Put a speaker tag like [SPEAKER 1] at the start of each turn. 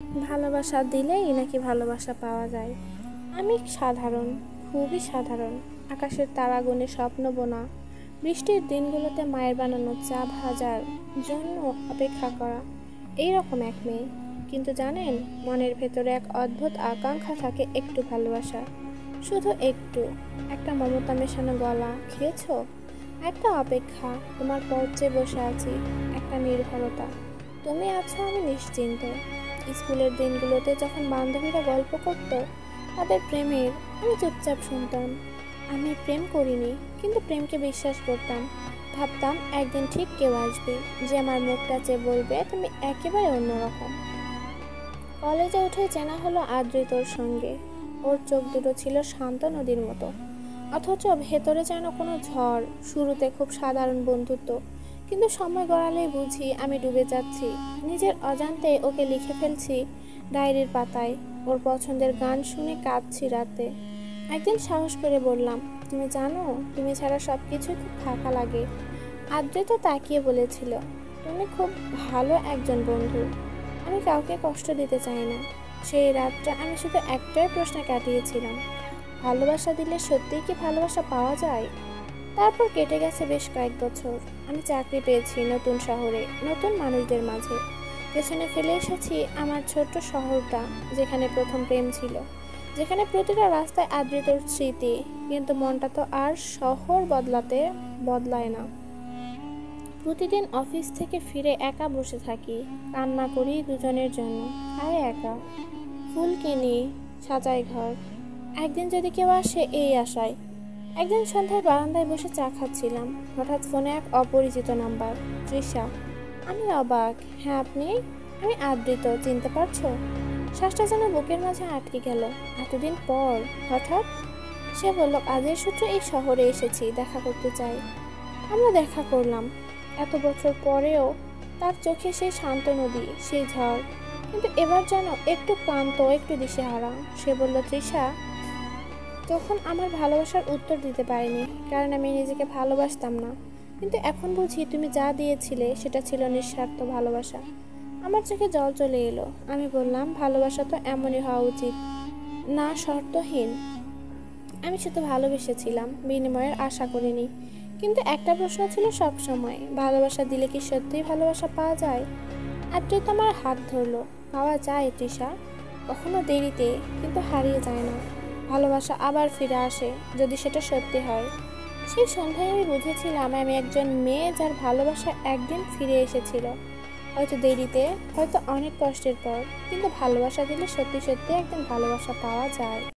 [SPEAKER 1] ভালোবাসা দিলেই নাকি ভালোবাসা পাওয়া যায়। আমি সাধারণ, খুবই সাধারণ। আকাশের তারা গুনে স্বপ্ন বোনা, বৃষ্টির দিনগুলোতে মায়ের বানানো চা ভাজার জন্য অপেক্ষা করা, এইরকম এক মেয়ে। কিন্তু জানেন, মনের ভেতরে এক অদ্ভুত আকাঙ্ক্ষা থাকে একটু ভালোবাসা, শুধু একটু। একটা মমতা মেশানো গলা, খেয়েছো? একটা অপেক্ষা, তোমার পথ চেয়ে বসে আছি। একটা নির্ভরতা, তুমি আছো, আমি নিশ্চিন্ত। স্কুলের দিনগুলোতে যখন বান্ধবীরা গল্প করত তাদের প্রেমের, আমি চুপচাপ শুনতাম। আমি প্রেম করিনি, কিন্তু প্রেমকে বিশ্বাস করতাম। ভাবতাম একদিন ঠিক কেউ আসবে যে আমার মুখটা চেয়ে বলবে তুমি একেবারে অন্যরকম। কলেজে উঠে চেনা হলো আদ্রিতর সঙ্গে। ওর চোখ দুটো ছিল শান্ত নদীর মতো, অথচ ভেতরে যেন কোনো ঝড়। শুরুতে খুব সাধারণ বন্ধুত্ব, কিন্তু সময় গড়ালেই বুঝি আমি ডুবে যাচ্ছি। নিজের অজান্তে ওকে লিখে ফেলছি ডায়েরির পাতায়। ওর পছন্দের গান শুনে কাঁদছি রাতে। একদিন সাহস করে বললাম, তুমি জানো, তুমি ছাড়া সব কিছুই খুব ফাঁকা লাগে। আদ্রিতা তাকিয়ে বলেছিল, তুমি খুব ভালো একজন বন্ধু। আমি কাউকে কষ্ট দিতে চাই না। সেই রাতটা আমি শুধু একটাই প্রশ্নে কাটিয়েছিলাম, ভালোবাসা দিলে সত্যিই কি ভালোবাসা পাওয়া যায়? তারপর কেটে গেছে বেশ কয়েক বছর। আমি চাকরি পেয়েছি নতুন শহরে, নতুন মানুষদের মাঝে। পেছনে ফেলে এসেছি আমার ছোট্ট শহরটা, যেখানে প্রথম প্রেম ছিল, যেখানে প্রতিটা রাস্তায় আদ্রিতর স্মৃতি। কিন্তু মনটা তো আর শহর বদলায় না। প্রতিদিন অফিস থেকে ফিরে একা বসে থাকি, কান্না করি দুজনের জন্য, খাই একা, ফুল কিনি, সাজাই ঘর। একদিন যদি কেউ আসে এই আশায়। একদিন সন্ধ্যায় বারান্দায় বসে চা খাচ্ছিলাম, হঠাৎ ফোনে এক অপরিচিত নাম্বার। তৃষা। আমি অবাক। হ্যাঁ আপনি? আমি আদ্রিত, চিনতে পারছো? শ্বাসটা যেন বুকের মাঝে আটকে গেল। এতদিন পর হঠাৎ সে বলল, কাজের সূত্রে এই শহরে এসেছি, দেখা করতে চাই। আমরা দেখা করলাম। এত বছর পরেও তার চোখে সেই শান্ত নদী, সেই ঝড়, কিন্তু এবার যেন একটু ক্লান্ত, একটু দিশেহারা। সে বলল, তৃষা, তখন আমার ভালোবাসার উত্তর দিতে পারিনি, কারণ আমি নিজেকে ভালোবাসতাম না। কিন্তু এখন বুঝি তুমি যা দিয়েছিলে সেটা ছিল নিঃস্বার্থ ভালোবাসা। আমার চোখে জল চলে এলো। আমি বললাম, ভালোবাসা তো এমনই হওয়া উচিত, না শর্তহীন। আমি শুধু ভালোবেসেছিলাম, বিনিময়ের আশা করিনি। কিন্তু একটা প্রশ্ন ছিল সব সময়, ভালোবাসা দিলে কি সত্যিই ভালোবাসা পাওয়া যায়? আদ্রিত আমার হাত ধরলো। পাওয়া যায় তৃষা, কখনো দেরিতে, কিন্তু হারিয়ে যায় না। ভালোবাসা আবার ফিরে আসে যদি সেটা সত্যি হয়। সেই সন্ধ্যায় আমি বুঝেছিলাম আমি একজন মেয়ে যার ভালোবাসা একদিন ফিরে এসেছিল, হয়তো দেরিতে, হয়তো অনেক কষ্টের পর, কিন্তু ভালোবাসা দিলে সত্যি সত্যি একদিন ভালোবাসা পাওয়া যায়।